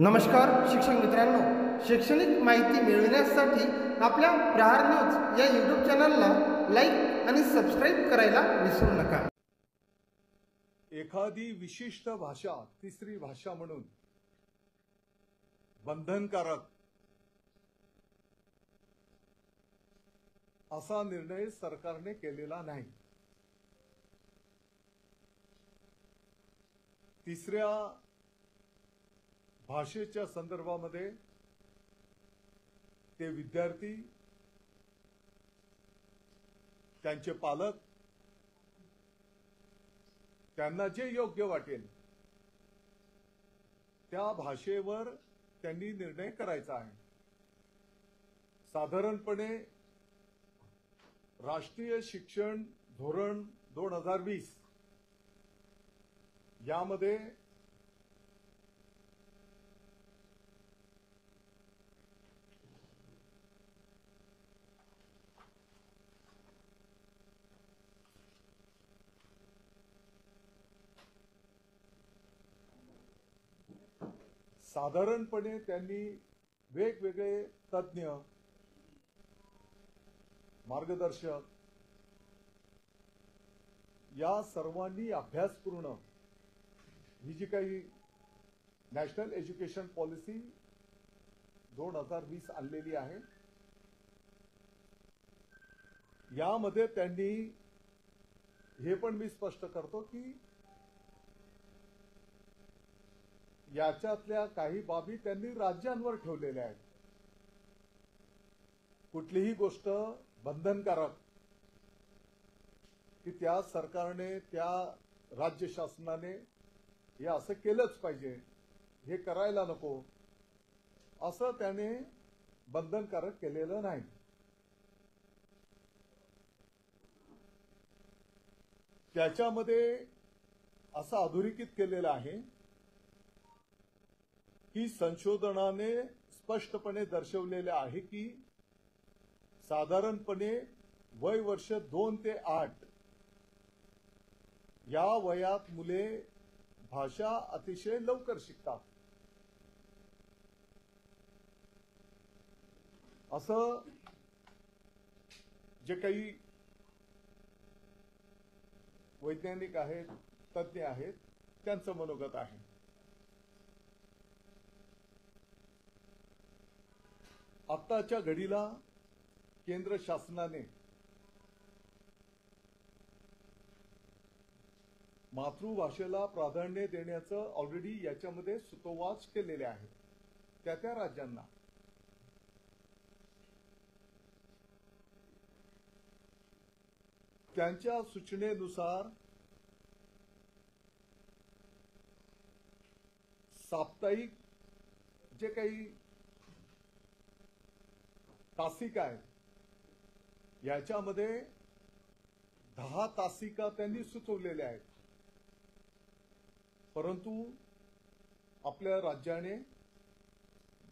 नमस्कार शिक्षक मित्रांनो, शैक्षणिक माहिती मिळविण्यासाठी आपल्या प्रहार न्यूज या यूट्यूब चॅनलला लाईक आणि सबस्क्राईब करायला विसरू नका। एखादी विशिष्ट भाषा तिसरी भाषा म्हणून बंधनकारक असा निर्णय सरकारने केलेला नाही। तिसऱ्या भाषेच्या संदर्भामध्ये ते विद्यार्थी, त्यांचे पालक त्यांना जे योग्य वाटेल त्या भाषेवर त्यांनी निर्णय करायचा आहे। साधारणपणे राष्ट्रीय शिक्षण धोरण 2020 यामध्ये साधारणपणे त्यांनी वेगवेगळे तज्ञ, मार्गदर्शक या सर्वांनी अभ्यासपूर्ण ही जी काही नॅशनल एज्युकेशन पॉलिसी 2020 आणलेली आहे, यामध्ये त्यांनी हे पण मी स्पष्ट करतो की याच्यातल्या काही बाबी त्यांनी राज्यांवर ठेवलेल्या आहेत। कुठलीही गोष्ट बंधनकारक की त्या सरकारने, त्या राज्य शासनाने हे असं केलंच पाहिजे, हे करायला नको असं त्याने बंधनकारक केलेलं नाही। त्याच्यामध्ये असं अधोरेखित केलेलं आहे की संशोधनाने स्पष्टपणे दर्शवलेले आहे की साधारणपणे वय वर्ष 2 ते 8 या वयात मुले भाषा अतिशय लवकर शिकतात। असं जे काही वैज्ञानिक आहेत, तज्ञ आहेत, त्यांचं मनोगत आहे। आत्ताच्या घडीला केंद्र शासनाने मातृभाषेला प्राधान्य देण्याचं ऑलरेडी याच्यामध्ये सूतोवाच केलेले आहे त्या राज्यांना। त्यांच्या सूचनेनुसार साप्ताहिक जे काही तासिका आहे याच्यामध्ये 10 तासिका त्यांनी सुचवलेल्या आहेत, परंतु आपल्या राज्याने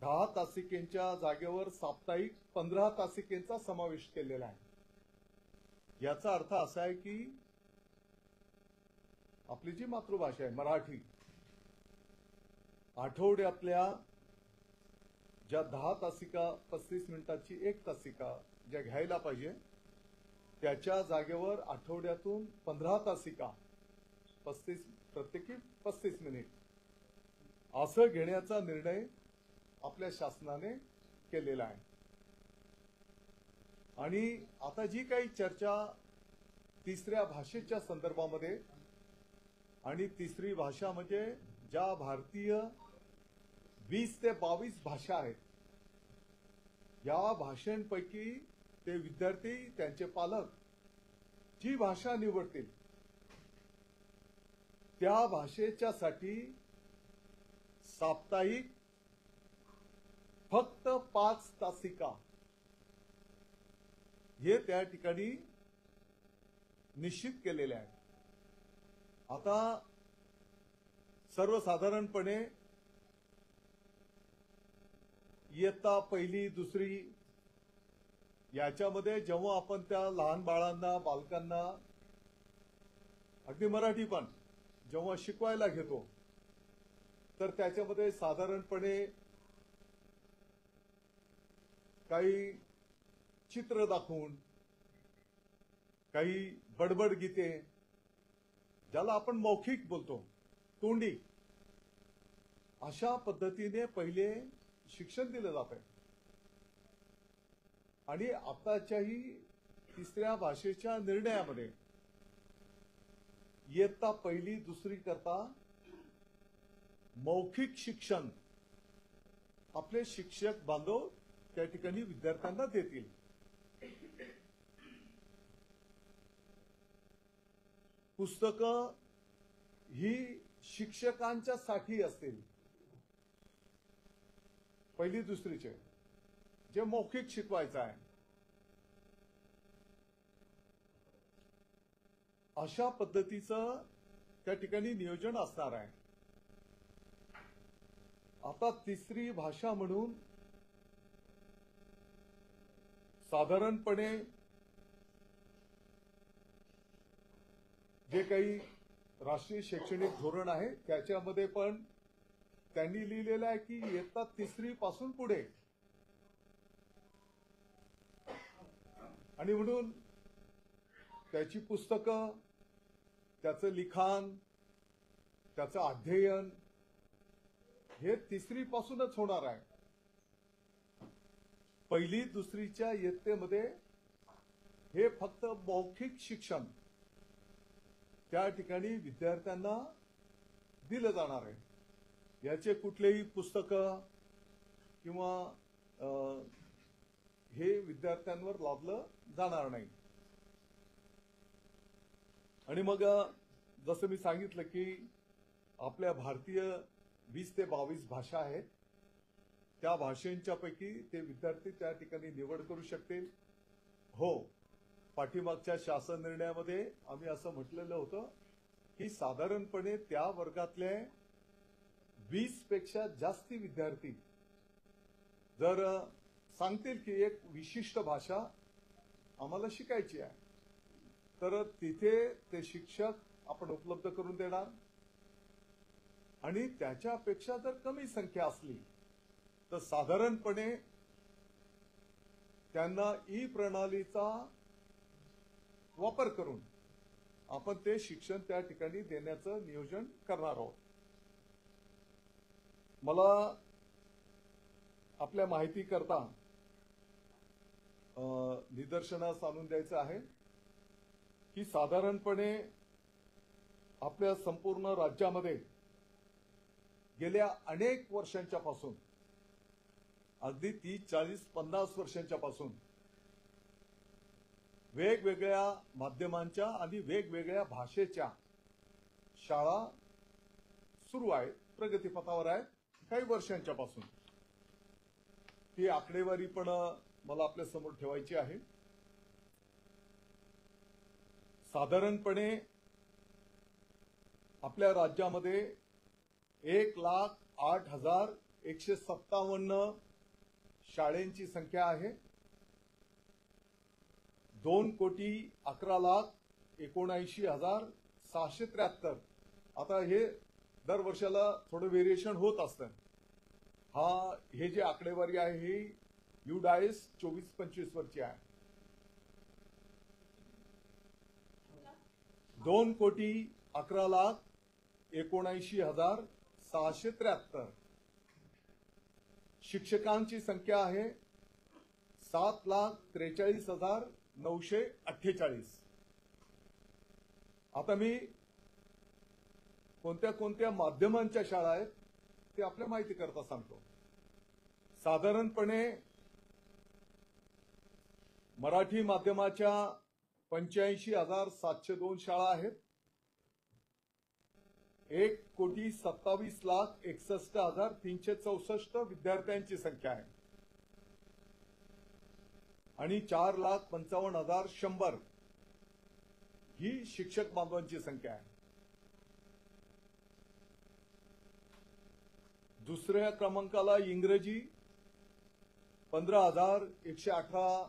10 तासिकेच्या जागेवर साप्ताहिक 15 तासिकेचा समावेश केलेला आहे। याचा अर्थ असा आहे की आपली जी मातृभाषा आहे मराठी, आठवड्यातल्या ज्या 10 तासिका 35 मिनिटाची एक तासिका ज्या घ्यायला पाहिजे त्याच्या जागेवर आठवड्यातून 15 तासिका 35 प्रत्येकी 35 मिनिट असं घेण्याचा निर्णय आपल्या शासनाने केलेला आहे। आणि आता जी काही चर्चा तिसऱ्या भाषेच्या संदर्भामध्ये, आणि तिसरी भाषा म्हणजे ज्या भारतीय 20 ते 22 भाषा आहेत, या भाषांपैकी ते विद्यार्थी, त्यांचे पालक जी भाषा निवडतील त्या भाषेच्यासाठी साप्ताहिक फक्त 5 तासिका हे त्या ठिकाणी निश्चित केलेले आहे। आता सर्वसाधारणपणे इयत्ता पहिली दुसरी याच्यामध्ये जेव्हा आपण त्या लहान बाळांना, बालकांना, अगदी मराठी पण जेव्हा शिकवायला घेतो तर त्याच्यामध्ये साधारणपणे काही चित्र दाखवून, काही बडबड गीते, ज्याला आपण मौखिक बोलतो, तोंडी, अशा पद्धतीने पहिले शिक्षण दिलं जात आहे. आणि आताच्याही तिसऱ्या भाषेच्या निर्णयामध्ये इयत्ता पहिली दुसरी करता मौखिक शिक्षण आपले शिक्षक बांधव त्या ठिकाणी विद्यार्थ्यांना देतील. पुस्तकं ही शिक्षकांच्या साठी असतील, पहिली दुसरीचे, जे मौखिक शिकवायचं आहे. अशा पद्धतीचं त्या ठिकाणी नियोजन असणार आहे. आता तिसरी भाषा म्हणून साधारणपणे जे काही राष्ट्रीय शैक्षणिक धोरण आहे त्याच्यामध्ये पण त्यांनी लिहिलेलं आहे की इयत्ता तिसरी पासून पुढे, आणि म्हणून त्याची पुस्तकं, त्याचं लिखाण, त्याचं अध्ययन हे तिसरी पासूनच होणार आहे. पहिली दुसरीच्या इयत्तेमध्ये हे फक्त मौखिक शिक्षण त्या ठिकाणी विद्यार्थ्यांना दिलं जाणार आहे. याचे कुठलेही पुस्तकं किंवा हे विद्यार्थ्यांवर लादलं जाणार नाही. आणि मग जसं मी सांगितलं की आपल्या भारतीय 20 ते 22 भाषा आहेत, त्या भाषांच्या पैकी ते विद्यार्थी त्या ठिकाणी निवड करू शकतील. हो, पाठीमागच्या शासन निर्णयामध्ये आम्ही असं म्हटलेलं होतं की साधारणपणे त्या वर्गातले 20 पेक्षा जास्ती विद्यार्थी जर सांगतील की एक विशिष्ट भाषा आम्हाला शिकायची आहे, तर तिथे ते शिक्षक आपण उपलब्ध करून देणार. आणि त्याच्यापेक्षा जर कमी संख्या असली तर साधारणपणे त्यांना ई प्रणालीचा वापर करून आपण ते शिक्षण त्या ठिकाणी देण्याचं नियोजन करणार आहोत. मला आपल्या माहिती करता निदर्शनास आणून द्यायचं आहे की साधारणपणे आपल्या संपूर्ण राज्यामध्ये गेल्या अनेक वर्षांच्या पासून, अगदी 30, 40, 50 वर्षांच्या पासून वेगवेगळ्या माध्यमांच्या आणि वेगवेगळ्या भाषेच्या शाळा सुरू आहेत, प्रगतीपथावर आहेत काही वर्षांच्या पासून. ती आकडेवारी पण मला आपल्या समोर ठेवायची आहे. साधारणपणे आपल्या राज्यामध्ये 1,08,157 शाळेंची संख्या आहे. 2,11,79,673. आता हे दर वर्षाला थोडं व्हेरिएशन होत असतं. हे जे आकडेवारी आहे ही UDAIS 24-25 वरची आहे. 2,11,79,673. शिक्षकांची संख्या आहे 7,43,948. आता मी कोणत्या कोणत्या माध्यमांच्या शाळा आहेत ते आपल्या माहिती करता सांगतो. साधारणपणे मराठी माध्यमाच्या 85,702 शाळा आहेत. 1,27,61,364 विद्यार्थ्यांची संख्या आहे. आणि 4,55,100 ही शिक्षक बांधवांची संख्या आहे. दुसऱ्या क्रमांकाला इंग्रजी 15,118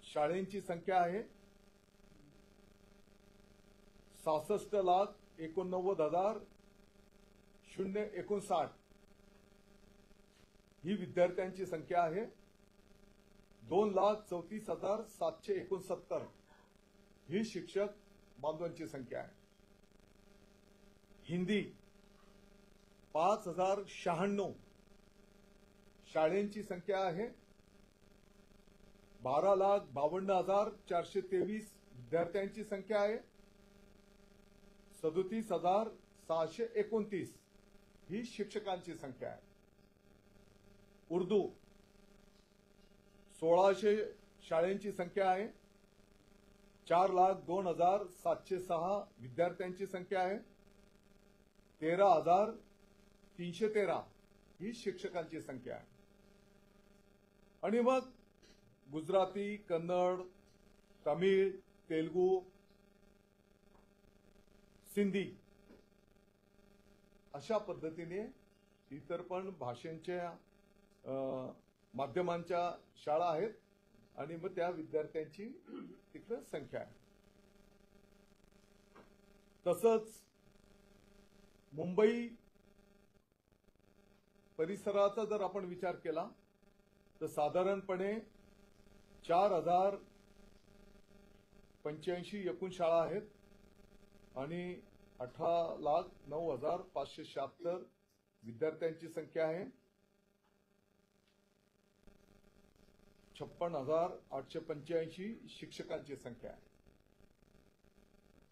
शाळेंची संख्या आहे. 66,89,000 059 ही विद्यार्थ्यांची संख्या आहे. 2,34,769 ही शिक्षक बांधवांची संख्या आहे. हिंदी 5,096 शाळेंची संख्या आहे. 12,52,423 विद्यार्थ्यांची संख्या आहे. 37,629 ही शिक्षकांची संख्या आहे. उर्दू 1,600 शाळेंची संख्या आहे. 4,02,706 विद्यार्थ्यांची संख्या आहे. 13,313 ही शिक्षकांची संख्या आहे. आणि मग गुजराती, कन्नड, तमिळ, तेलुगू, सिंधी अशा पद्धतीने इतर पण भाषांच्या माध्यमांच्या शाळा आहेत आणि मग त्या विद्यार्थ्यांची तिकडे संख्या आहे. तसंच मुंबई परिसराचा जर आपण विचार केला तर साधारणपणे 4,085 एकूण शाळा आहेत आणि 18,09,576 विद्यार्थ्यांची संख्या आहे. 56,885 शिक्षकांची संख्या आहे.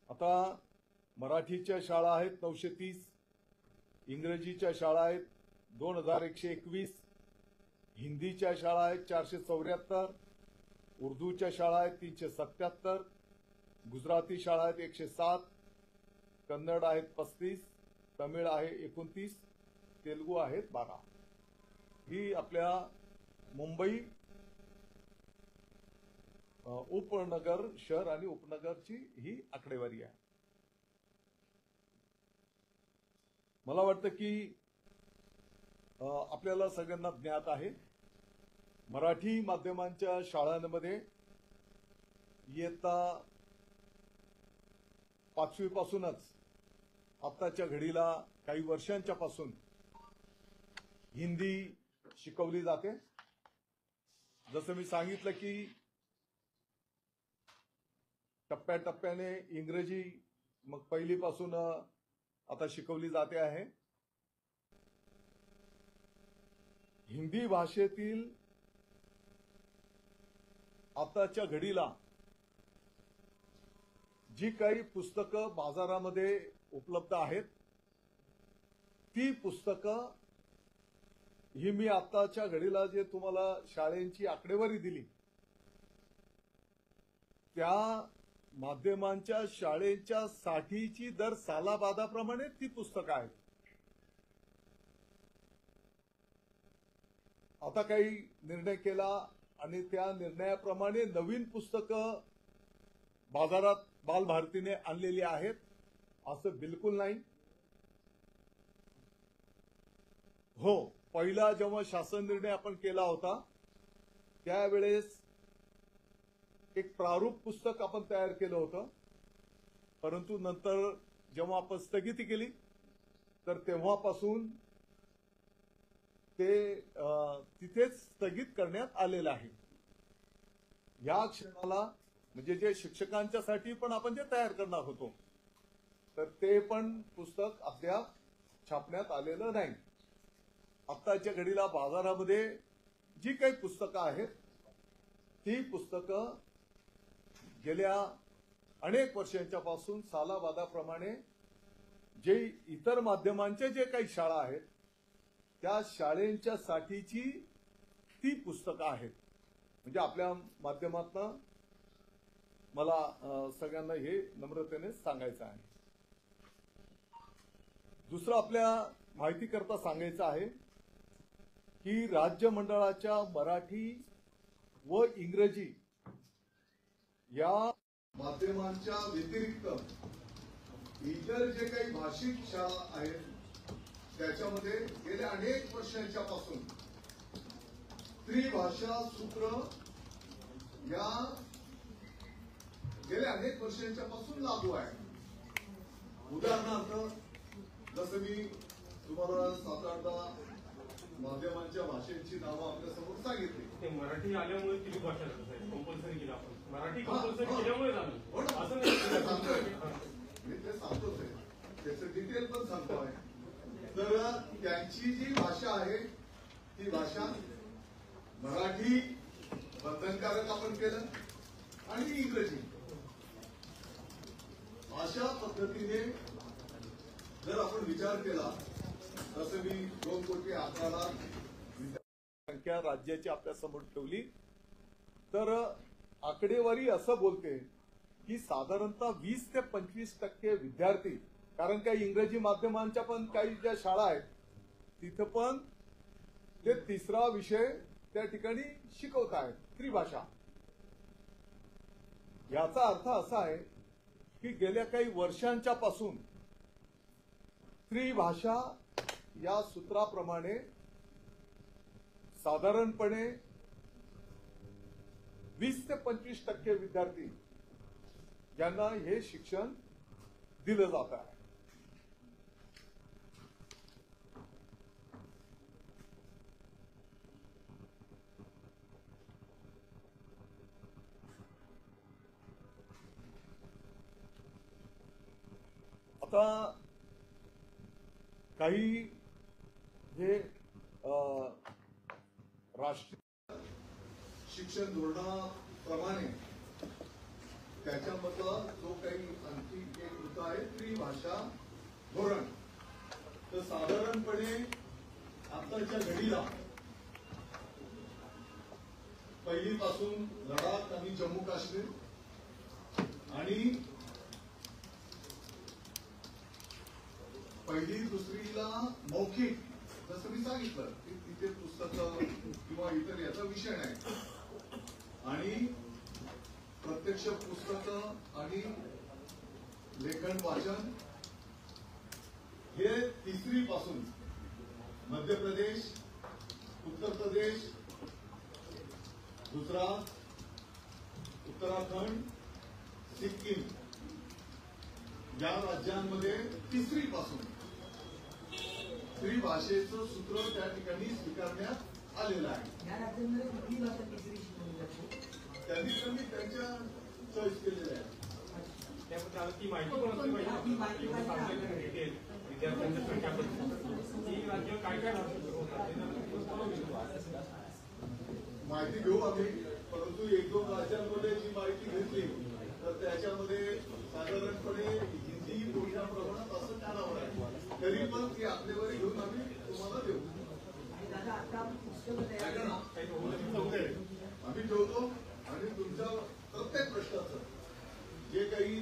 आता मराठीच्या शाळा आहेत 930, इंग्रजीच्या शाळा आहेत 2,121, हिंदीच्या शाळा आहेत 474, उर्दूच्या शाळा आहेत 377, गुजराती शाळा आहेत 107, कन्नड आहेत 35, तमिळ आहे 29, तेलुगू आहेत 12. ही आपल्या मुंबई उपनगर शहर आणि उपनगरची ही आकडेवारी आहे. मला वाटतं की आपल्याला सगळ्यांना ज्ञात आहे मराठी माध्यमांच्या शाळांमध्ये इयत्ता 5वी पासूनच आताच्या घडीला काही वर्षांच्या पासून हिंदी शिकवली जाते. जसं मी सांगितलं की टप्प्याटप्प्याने इंग्रजी मग पहिलीपासून आता शिकवली जाते आहे. हिंदी भाषेतील आताच्या घडीला जी काही पुस्तकं बाजारामध्ये उपलब्ध आहेत ती पुस्तकं ही मी आताच्या घडीला जे तुम्हाला शाळेंची आकडेवारी दिली त्या माध्यमांच्या शाळेच्या साठीची दर सालाबादाप्रमाणे ती पुस्तकं आहेत. आता काही निर्णय केला आणि त्या निर्णयाप्रमाणे नवीन पुस्तकं बाजारात बालभारतीने आणलेली आहेत असं बिलकुल नाही. हो, पहिला जेव्हा शासन निर्णय आपण केला होता त्यावेळेस एक प्रारूप पुस्तक आपण तयार केलं होतं, परंतु नंतर जेव्हा आपण स्थगिती केली तर तेव्हापासून ते तिथेच स्थगित करण्यात आलेलं आहे. या क्षणाला म्हणजे जे शिक्षकांच्यासाठी पण आपण जे तयार करणार होतो तर ते पण पुस्तक अद्याप छापण्यात आलेलं नाही. आत्ताच्या घडीला बाजारामध्ये जी काही पुस्तकं आहेत ती पुस्तकं गेल्या अनेक वर्षांच्या पासून सालाबादाप्रमाणे जे इतर माध्यमांचे जे काही शाळा आहेत त्या शाळेंच्या साठीची ती पुस्तकं आहेत. म्हणजे आपल्या माध्यमातून मला सगळ्यांना हे नम्रतेने सांगायचं आहे. दुसरं आपल्या माहितीकरता सांगायचं आहे की राज्य मंडळाच्या मराठी व इंग्रजी या माध्यमांच्या व्यतिरिक्त इतर जे काही भाषिक शाळा आहेत त्याच्यामध्ये गेल्या अनेक वर्षांच्या पासून त्रिभाषा सूत्र या गेल्या अनेक वर्षांच्या पासून लागू आहे. उदाहरणार्थ जसं मी तुम्हाला 7-8 माध्यमांच्या भाषेची नावं आपल्या समोर सांगितली. ते मराठी आल्यामुळे ती भाषा कंपल्सरी केली आपण. मराठी कंपल्सरी केल्यामुळे झालं असं नाही. मी ते सांगतोच आहे, त्याचं डिटेल पण सांगतोय. तर त्यांची जी भाषा आहे ती भाषा मराठी बंधनकारक आपण केलं आणि इंग्रजी. अशा पद्धतीने जर आपण विचार केला, तसं मी 2,11,00,000 संख्या राज्याची आपल्या समोर ठेवली, तर आकडेवारी असं बोलते की साधारणतः 20 ते 25% विद्यार्थी, कारण काही इंग्रजी माध्यमांच्या पण काही ज्या शाळा आहेत तिथं पण ते 3रा विषय त्या ठिकाणी शिकवत आहेत, त्रिभाषा. याचा अर्थ असा आहे की गेल्या काही वर्षांच्या पासून त्रिभाषा या सूत्राप्रमाणे साधारणपणे 20 ते 25% विद्यार्थी यांना हे शिक्षण दिलं जात आहे. आता काही हे राष्ट्रीय शिक्षण धोरणाप्रमाणे त्याच्यामधला जो काही आणखी एक मुद्दा आहे त्रिभाषा धोरण. तर साधारणपणे आताच्या घडीला पहिलीपासून लडाख आणि जम्मू काश्मीर आणि पहिली दुसरीला मौखिक, जसं मी सांगितलं की तिथे पुस्तकं किंवा इतर याचा विषय नाही, आणि प्रत्यक्ष पुस्तकं आणि लेखन वाचन हे 3री पासून मध्य प्रदेश, उत्तर प्रदेश, गुजरात, उत्तराखंड, सिक्कीम या राज्यांमध्ये 3री पासून त्रिभाषेचं सूत्र त्या ठिकाणी स्वीकारण्यात आलेलं आहे. या राज्यांमध्ये कुठली भाषा तिसरी शिकवली जाते? त्यांनी त्यांच्या चॉईस केलेल्या आहे. त्याबद्दल ती माहिती पण असली पाहिजे. डिटेल विद्यार्थ्यांच्या संख्याबद्दल ती राज्य काय काय माहिती घेऊ आम्ही, परंतु 1-2 राज्यांमध्ये जी माहिती घेतली तर त्याच्यामध्ये साधारणपणे हिंदी मोठ्या प्रमाणात असं कानावर आहे. तरी पण ती आकडेवारी घेऊन आम्ही तुम्हाला देऊ. आम्ही ठेवतो आणि तुमच्या प्रत्येक प्रश्नाचं जे काही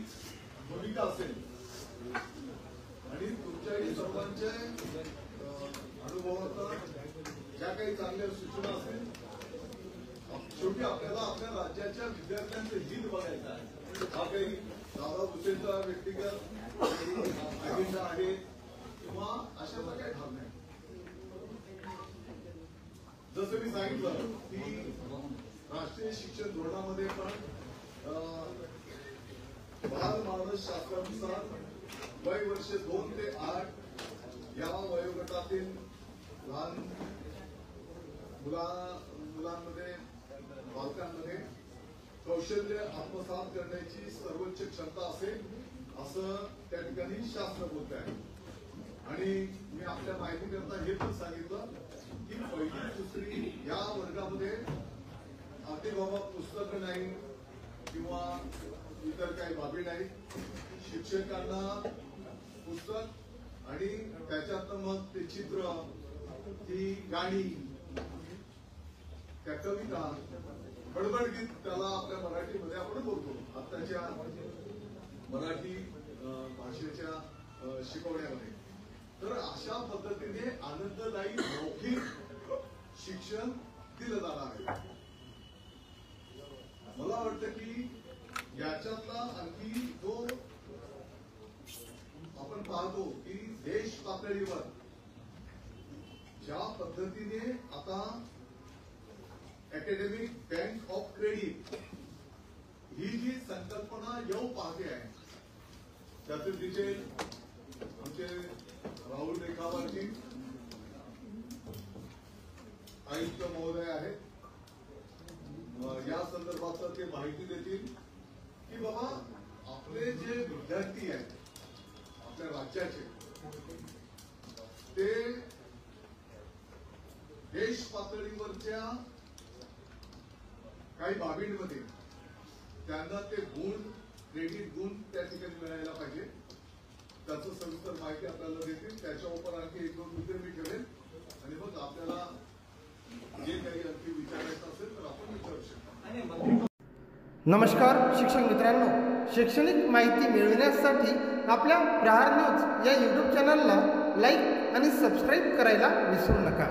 भूमिका असेल आणि तुमच्या सर्वांच्या अनुभवाचा ज्या काही चांगल्या सूचना असेल, शेवटी आपल्याला आपल्या राज्याच्या विद्यार्थ्यांचे हित बघायचं आहे. हा काही दादा भुसेंचा व्यक्तिगत अजेंडा आहे किंवा अशाचा काही भाग नाही. जसं मी सांगितलं की राष्ट्रीय शिक्षण धोरणामध्ये पण बालमानस शास्त्रानुसार वय वर्ष 2 ते 8 या वयोगटातील लहान मुलांमध्ये, बालकांमध्ये कौशल्य आत्मसात करण्याची सर्वोच्च क्षमता असेल असं त्या ठिकाणी शास्त्र बोलत आहे. आणि मी आपल्या माहितीकरता हे पण सांगितलं की 1ली-2री या वर्गामध्ये अगदी बाबा पुस्तकं नाही किंवा इतर काही बाबी नाही, शिक्षकांना पुस्तक आणि त्याच्यातनं मग ते चित्र, ती गाणी, त्या कविता, बडबड गीत त्याला आपल्या मराठीमध्ये आपण बोलतो आताच्या मराठी भाषेच्या शिकवण्यामध्ये. तर अशा पद्धतीने आनंददायी मौखिक शिक्षण दिलं जाणार आहे. मला वाटतं की याच्यातला आणखी जो आपण पाहतो की देश पातळीवर ज्या पद्धतीने आता अकॅडमिक बँक ऑफ क्रेडिट ही जी संकल्पना येऊ पाहते आहे, त्याचे डिटेल आमचे राहुल रेखावारजी आयुक्त महोदय आहेत. या संदर्भात ते माहिती देतील की बाबा आपले जे विद्यार्थी आहेत आपल्या राज्याचे ते देश पातळीवरच्या काही बाबींमध्ये त्यांना ते क्रेडिट गुण त्या ठिकाणी मिळायला पाहिजे. त्याचं सविस्तर माहिती आपल्याला देतील. त्याच्यावर आणखी 1-2 मुद्दे मी ठेवेन आणि मग आपल्याला जे काही आणखी विचारायचं असेल तर आपण विचारू शकतो. नमस्कार शिक्षक मित्रांनो, शैक्षणिक माहिती मिळविण्यासाठी आपल्या प्रहार न्यूज या यूट्यूब चॅनलला लाईक आणि सबस्क्राईब करायला विसरू नका.